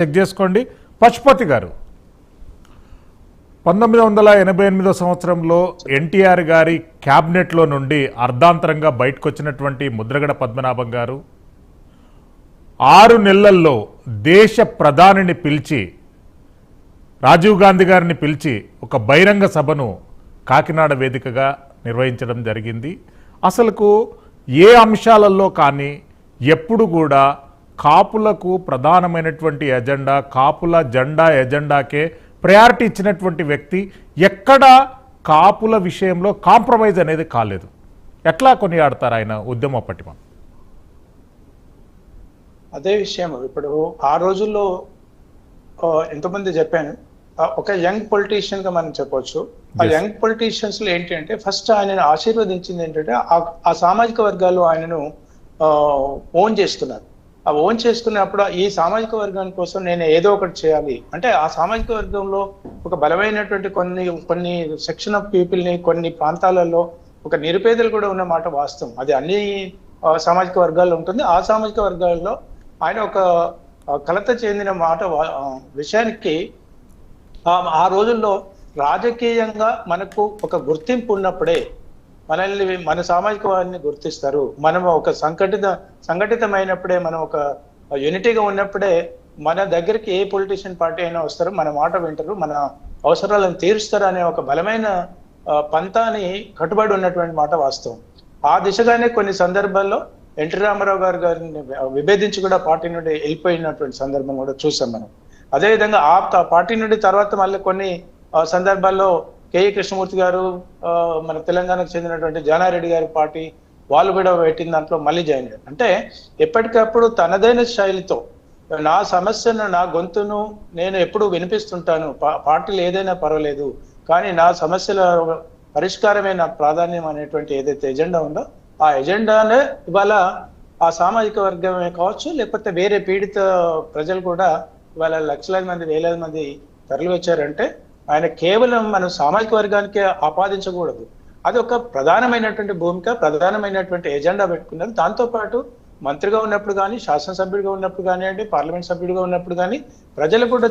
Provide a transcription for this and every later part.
Check చేసుకోండి. పశుపతి గారు 1988 సంవత్సరంలో ఎన్టీఆర్ గారి క్యాబినెట్లో నుండి అర్ధాంతరంగా బయటకు వచ్చినటువంటి ముద్రగడ పద్మనాభం గారు 6 నెలల్లో దేశ ప్రధానిని పిలిచి, రాజీవ్ గాంధీ గారిని పిలిచి ఒక బహిరంగ సభను కాకినాడ వేదికగా నిర్వహించడం జరిగింది. అసలుకు ఏ అంశాలలో కానీ ఎప్పుడు కూడా కాపులకు ప్రధానమైనటువంటి ఎజెండా, కాపుల జెండా ఎజెండాకే ప్రయారిటీ ఇచ్చినటువంటి వ్యక్తి ఎక్కడ కాపుల విషయంలో కాంప్రమైజ్ అనేది కాలేదు. ఎట్లా కొనియాడతారు ఆయన ఉద్యమ పటిమ? అదే విషయం. ఇప్పుడు ఆ రోజుల్లో ఎంతమంది చెప్పాను, ఒక యంగ్ పొలిటీషియన్ గా మనం చెప్పొచ్చు. ఆ యంగ్ పొలిటీషియన్స్ లో ఏంటి అంటే, ఫస్ట్ ఆయనను ఆశీర్వదించింది ఏంటంటే ఆ సామాజిక వర్గాలు ఆయనను ఓన్ చేస్తున్నారు. ఆ ఓన్ చేసుకున్నప్పుడు ఈ సామాజిక వర్గాని కోసం నేను ఏదో ఒకటి చేయాలి అంటే, ఆ సామాజిక వర్గంలో ఒక బలమైనటువంటి కొన్ని సెక్షన్ ఆఫ్ పీపుల్ ని, కొన్ని ప్రాంతాలలో ఒక నిరుపేదలు కూడా ఉన్న మాట వాస్తవం. అది అన్ని సామాజిక వర్గాల్లో ఉంటుంది. ఆ సామాజిక వర్గాల్లో ఆయన ఒక కలత చెందిన మాట విషయానికి ఆ రోజుల్లో రాజకీయంగా మనకు ఒక గుర్తింపు ఉన్నప్పుడే మనల్ని, మన సామాజిక వారిని గుర్తిస్తారు. మనం ఒక సంఘటితమైనప్పుడే, మనం ఒక యూనిటీగా ఉన్నప్పుడే మన దగ్గరికి ఏ పొలిటీషియన్ పార్టీ అయినా వస్తారు, మన మాట వింటారు, మన అవసరాలను తీరుస్తారు అనే ఒక బలమైన పంతాని కట్టుబడి ఉన్నటువంటి మాట వాస్తవం. ఆ దిశగానే కొన్ని సందర్భాల్లో ఎన్టీ రామారావు గారిని విభేదించి కూడా పార్టీ నుండి వెళ్ళిపోయినటువంటి సందర్భం కూడా చూసాం మనం. అదేవిధంగా ఆ పార్టీ నుండి తర్వాత మళ్ళీ కొన్ని సందర్భాల్లో కేఈ కృష్ణమూర్తి గారు, మన తెలంగాణకు చెందినటువంటి జానారెడ్డి గారి పార్టీ, వాళ్ళు కూడా పెట్టిన దాంట్లో మళ్ళీ జాయిన్ అయ్యారు. అంటే ఎప్పటికప్పుడు తనదైన శైలితో నా సమస్యను, నా గొంతును నేను ఎప్పుడు వినిపిస్తుంటాను, పార్టీలు ఏదైనా పర్వాలేదు కానీ నా సమస్యల పరిష్కారమే నాకు ప్రాధాన్యం అనేటువంటి ఏదైతే ఎజెండా ఉందో, ఆ ఎజెండానే ఇవాళ ఆ సామాజిక వర్గమే కావచ్చు, లేకపోతే వేరే పీడిత ప్రజలు కూడా ఇవాళ లక్షలాది మంది, వేలాది మంది తరలి వచ్చారంటే ఆయన కేవలం మనం సామాజిక వర్గానికి ఆపాదించకూడదు. అది ఒక ప్రధానమైనటువంటి భూమిక, ప్రధానమైనటువంటి ఎజెండా పెట్టుకున్నారు. దాంతోపాటు మంత్రిగా ఉన్నప్పుడు కానీ, శాసనసభ్యుడిగా ఉన్నప్పుడు కానివ్వండి, పార్లమెంట్ సభ్యుడిగా ఉన్నప్పుడు కానీ ప్రజలు కూడా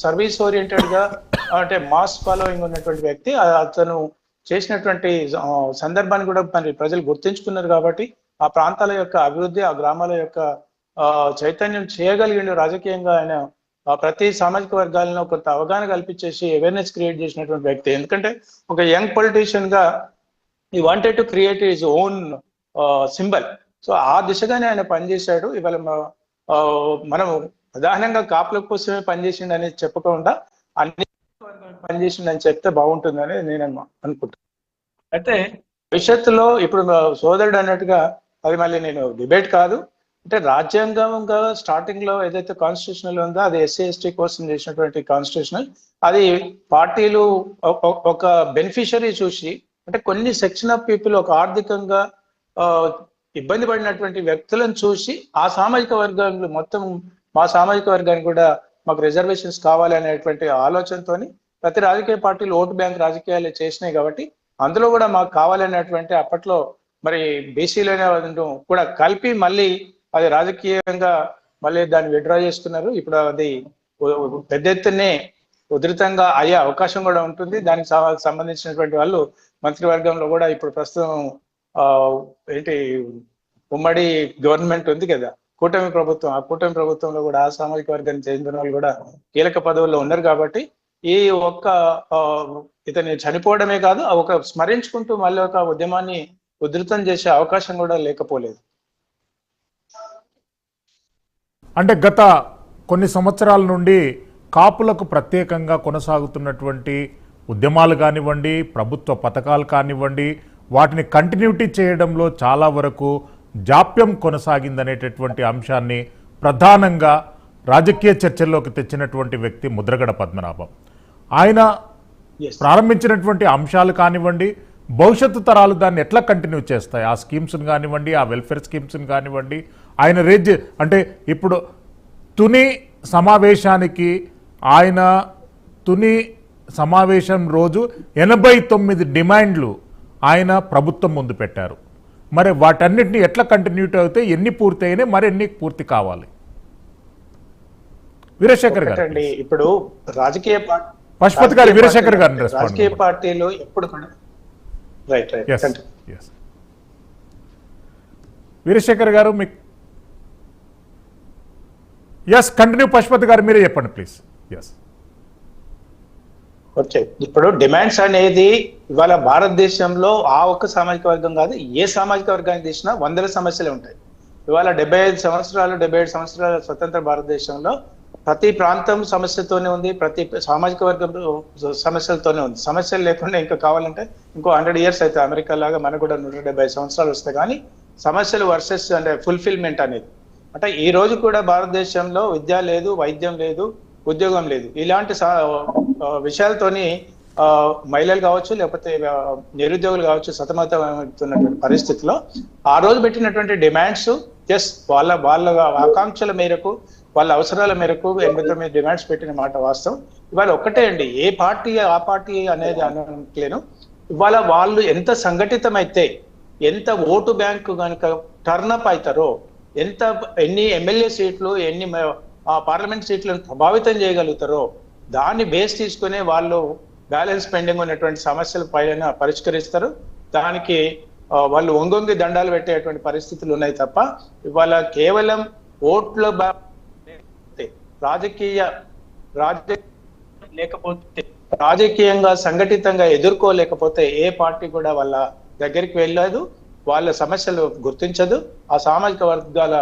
సర్వీస్ ఓరియంటెడ్ గా, అంటే మాస్ ఫాలోయింగ్ ఉన్నటువంటి వ్యక్తి. అతను చేసినటువంటి సందర్భాన్ని కూడా మరి ప్రజలు గుర్తించుకున్నారు. కాబట్టి ఆ ప్రాంతాల యొక్క అభివృద్ధి, ఆ గ్రామాల యొక్క చైతన్యం చేయగలిగిండు రాజకీయంగా. ఆయన ప్రతి సామాజిక వర్గాలను కొంత అవగాహన కల్పించేసి అవేర్నెస్ క్రియేట్ చేసినటువంటి వ్యక్తి. ఎందుకంటే ఒక యంగ్ పొలిటీషియన్ గా ఈ wanted to create his own symbol. So ఆ దిశగానే ఆయన పనిచేశాడు. ఇవాళ మనం ప్రధానంగా కాపుల కోసమే పనిచేసిండు అనేది చెప్పకుండా అన్ని పనిచేసిండు అని చెప్తే బాగుంటుందని నేను అనుకుంటున్నాను. అయితే భవిష్యత్తులో ఇప్పుడు సోదరుడు అన్నట్టుగా అది మళ్ళీ నేను డిబేట్ కాదు అంటే, రాజ్యాంగంగా స్టార్టింగ్ లో ఏదైతే కాన్స్టిట్యూషనల్ ఉందో అది ఎస్సీ ఎస్టీ కోసం చేసినటువంటి కాన్స్టిట్యూషనల్. అది పార్టీలు ఒక బెనిఫిషరీ చూసి, అంటే కొన్ని సెక్షన్ ఆఫ్ పీపుల్, ఒక ఆర్థికంగా ఇబ్బంది పడినటువంటి వ్యక్తులను చూసి ఆ సామాజిక వర్గాలు మొత్తం, మా సామాజిక వర్గానికి కూడా మాకు రిజర్వేషన్స్ కావాలి అనేటువంటి ఆలోచనతోని ప్రతి రాజకీయ పార్టీలు ఓటు బ్యాంక్ రాజకీయాలు చేసినాయి. కాబట్టి అందులో కూడా మాకు కావాలనేటువంటి అప్పట్లో మరి బీసీలను కూడా కలిపి మళ్ళీ అది రాజకీయంగా మళ్ళీ దాన్ని విత్డ్రా చేసుకున్నారు. ఇప్పుడు అది పెద్ద ఎత్తునే ఉధృతంగా అయ్యే అవకాశం కూడా ఉంటుంది. దానికి సంబంధించినటువంటి వాళ్ళు మంత్రివర్గంలో కూడా ఇప్పుడు ప్రస్తుతం ఉమ్మడి గవర్నమెంట్ ఉంది కదా, కూటమి ప్రభుత్వం. ఆ కూటమి ప్రభుత్వంలో కూడా ఆ సామాజిక వర్గానికి చెందిన వాళ్ళు కూడా కీలక పదవుల్లో ఉన్నారు. కాబట్టి ఈ ఒక్క ఇతని చనిపోవడమే కాదు, ఒక స్మరించుకుంటూ మళ్ళీ ఒక ఉద్యమాన్ని ఉధృతం చేసే అవకాశం కూడా లేకపోలేదు. అంటే గత కొన్ని సంవత్సరాల నుండి కాపులకు ప్రత్యేకంగా కొనసాగుతున్నటువంటి ఉద్యమాలు కానివ్వండి, ప్రభుత్వ పథకాలు కానివ్వండి, వాటిని కంటిన్యూటీ చేయడంలో చాలా వరకు జాప్యం కొనసాగిందనేటటువంటి అంశాన్ని ప్రధానంగా రాజకీయ చర్చల్లోకి తెచ్చినటువంటి వ్యక్తి ముద్రగడ పద్మనాభం. ఆయన ప్రారంభించినటువంటి అంశాలు కానివ్వండి, భవిష్యత్తు తరాలు దాన్ని ఎట్లా కంటిన్యూ చేస్తాయి, ఆ స్కీమ్స్ని కానివ్వండి, ఆ వెల్ఫేర్ స్కీమ్స్ని కానివ్వండి. ఆయన అంటే ఇప్పుడు తుని సమావేశం రోజు 89 డిమాండ్లు ఆయన ప్రభుత్వం ముందు పెట్టారు. మరి వాటన్నిటిని ఎట్లా కంటిన్యూటీ అవుతాయి, ఎన్ని పూర్తి అయినాయి, మరి ఎన్ని పూర్తి కావాలి? వీరశేఖర్ గారు ఒకటండి, ఇప్పుడు రాజకీయ పార్టీ పశుపతి గారు వీరశేఖర్ గారిని రెస్పాండ్ రాజకీయ పార్టీలు ఎప్పుడు కూడా రైట్ Yes. వీరశేఖర్ గారు మీకు కంటిన్యూ. పశుపతి గారు మీరే చెప్పండి ప్లీజ్. ఓకే, ఇప్పుడు డిమాండ్స్ అనేది ఇవాళ భారతదేశంలో ఆ ఒక్క సామాజిక వర్గం కాదు, ఏ సామాజిక వర్గానికి తీసినా వందల సమస్యలు ఉంటాయి. ఇవాళ 75 సంవత్సరాల స్వతంత్ర భారతదేశంలో ప్రతి ప్రాంతం సమస్యతోనే ఉంది, ప్రతి సామాజిక వర్గం సమస్యలతోనే ఉంది. సమస్యలు లేకుండా ఇంకా కావాలంటే ఇంకో 100 years అయితే అమెరికా లాగా మనకు కూడా 170 సంవత్సరాలు వస్తాయి. కానీ సమస్యలు వర్సెస్ అంటే ఫుల్ఫిల్మెంట్ అనేది అంటే ఈ రోజు కూడా భారతదేశంలో విద్య లేదు, వైద్యం లేదు, ఉద్యోగం లేదు. ఇలాంటి విషయాలతోని మహిళలు కావచ్చు, లేకపోతే నిరుద్యోగులు కావచ్చు సతమతమవుతున్నటువంటి పరిస్థితిలో ఆ రోజు పెట్టినటువంటి డిమాండ్స్ వాళ్ళ ఆకాంక్షల మేరకు, వాళ్ళ అవసరాల మేరకు 89 డిమాండ్స్ పెట్టిన మాట వాస్తవం. ఇవాళ ఒక్కటే అండి, ఏ పార్టీ ఆ పార్టీ అనేది అనట్లేను. ఇవాళ వాళ్ళు ఎంత సంఘటితమైతే, ఎంత ఓటు బ్యాంకు కనుక టర్నప్ అవుతారో, ఎన్ని ఎమ్మెల్యే సీట్లు, ఎన్ని పార్లమెంట్ సీట్లను ప్రభావితం చేయగలుగుతారో దాన్ని బేస్ తీసుకునే వాళ్ళు బ్యాలెన్స్ పెండింగ్ ఉన్నటువంటి సమస్యల పైన పరిష్కరిస్తారు. దానికి వాళ్ళు ఒంగొంగి దండాలు పెట్టేటువంటి పరిస్థితులు ఉన్నాయి తప్ప ఇవాళ కేవలం ఓట్ల లేకపోతే రాజకీయంగా సంఘటితంగా ఎదుర్కోలేకపోతే ఏ పార్టీ కూడా వాళ్ళ దగ్గరికి వెళ్ళదు, వాళ్ళ సమస్యలు గుర్తించదు. ఆ సామాజిక వర్గాల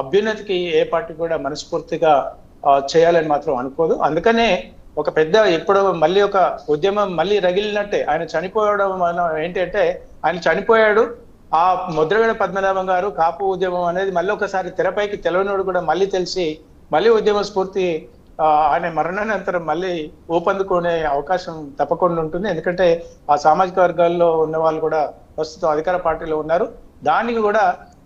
అభ్యున్నతికి ఏ పార్టీ కూడా మనస్ఫూర్తిగా చేయాలని మాత్రం అనుకోదు. అందుకనే ఒక పెద్ద ఇప్పుడు మళ్ళీ ఒక ఉద్యమం మళ్ళీ రగిలినట్టే. ఆయన చనిపోవడం వల్ల ఏంటంటే, ఆయన చనిపోయాడు, ఆ ముద్రగడ పద్మనాభం గారు కాపు ఉద్యమం అనేది మళ్ళీ ఒకసారి తెరపైకి తెలవనోడు కూడా మళ్ళీ తెలిసి మళ్ళీ ఉద్యమ స్ఫూర్తి ఆయన మరణానంతరం మళ్ళీ ఊపందుకునే అవకాశం తప్పకుండా ఉంటుంది. ఎందుకంటే ఆ సామాజిక వర్గాల్లో ఉన్న వాళ్ళు కూడా ప్రస్తుతం అధికార పార్టీలో ఉన్నారు. దానికి కూడా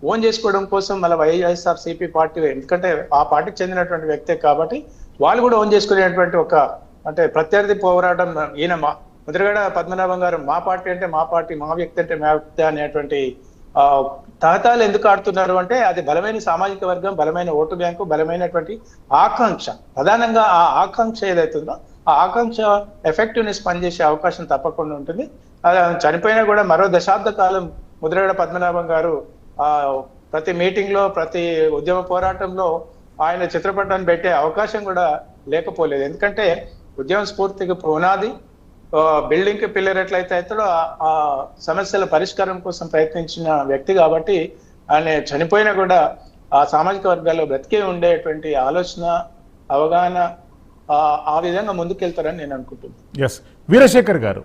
ఓన్ చేసుకోవడం కోసం మళ్ళీ వైఎస్ఆర్సీపీ పార్టీ, ఎందుకంటే ఆ పార్టీకి చెందినటువంటి వ్యక్తే కాబట్టి వాళ్ళు కూడా ఓన్ చేసుకునేటువంటి ఒక అంటే ప్రత్యర్థి పోరాటం. ఈయన ముద్రగడ పద్మనాభం గారు మా పార్టీ అంటే మా పార్టీ, మా వ్యక్తి అంటే మా వ్యక్తి అనేటువంటి తహతాలు ఎందుకు ఆడుతున్నారు అంటే అది బలమైన సామాజిక వర్గం, బలమైన ఓటు బ్యాంకు, బలమైనటువంటి ఆకాంక్ష. ప్రధానంగా ఆ ఆకాంక్ష ఏదైతుందో ఆ ఆకాంక్ష ఎఫెక్టివ్నెస్ పనిచేసే అవకాశం తప్పకుండా ఉంటుంది. చనిపోయినా కూడా మరో దశాబ్ద కాలం ముద్రగడ పద్మనాభం గారు ప్రతి మీటింగ్ లో, ప్రతి ఉద్యమ పోరాటంలో ఆయన చిత్రపటాన్ని పెట్టే అవకాశం కూడా లేకపోలేదు. ఎందుకంటే ఉద్యమ స్ఫూర్తికి పునాది బిల్డింగ్ కి పిల్లర్ ఎట్లయితే అవుతాడో ఆ సమస్యల పరిష్కారం కోసం ప్రయత్నించిన వ్యక్తి కాబట్టి ఆయన చనిపోయినా కూడా ఆ సామాజిక వర్గాల్లో బ్రతికే ఉండేటువంటి ఆలోచన, అవగాహన ఆ విధంగా ముందుకెళ్తారని నేను అనుకుంటున్నాను. వీరశేఖర్ గారు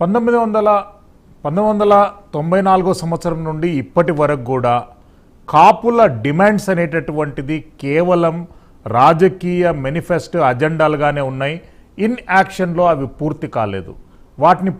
1994 సంవత్సరం నుండి ఇప్పటి వరకు కూడా కాపుల డిమాండ్స్ అనేటటువంటిది కేవలం రాజకీయ మేనిఫెస్టో అజెండాలుగానే ఉన్నాయి. ఇన్ యాక్షన్లో అవి పూర్తి కాలేదు. వాటిని